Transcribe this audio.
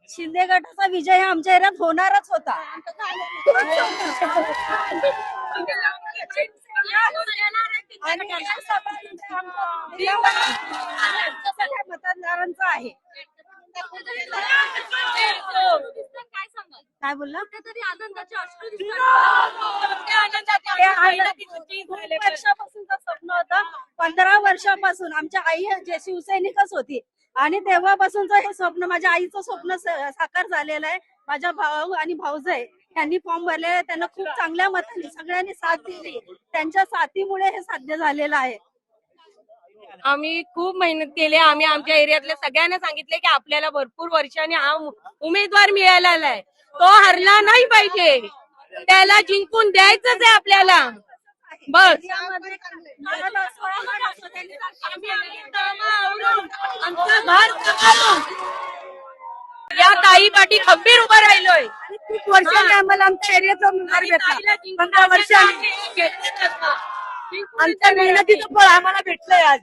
शिंदे गटाचा विजय हा आमच्या एरियात होणारच होता. आणि मतदारांचा आहे. काय बोलला? वर्षापासूनचं स्वप्न होतं. 15 वर्षापासून आमच्या आई जे शिवसैनिकच होती आणि तेव्हापासूनच हे स्वप्न माझ्या आईचं स्वप्न साकार झालेलं आहे. माझ्या भाऊ आणि भाऊजाई यांनी फॉर्म भरलेला, त्यांना खूप चांगल्या मताने सगळ्यांनी साथ दिली. त्यांच्या साथीमुळे हे साध्य झालेलं आहे. आम्ही खूप मेहनत केली. आम्ही आमच्या एरियातल्या सगळ्यांना सांगितले की आपल्याला भरपूर वर्षांनी हा उमेदवार मिळालेला आहे, तो हरला नाही पाहिजे, त्याला जिंकून द्यायचंच आहे आपल्याला. बस या ताई पाठी खंबीर उभं राहिलोय. खूप वर्षांनी आम्हाला आमच्या एरियाचा उमेदवार भेटला. 15 वर्षांनी आमच्या मेहनतीचं फळ आम्हाला भेटलंय आज.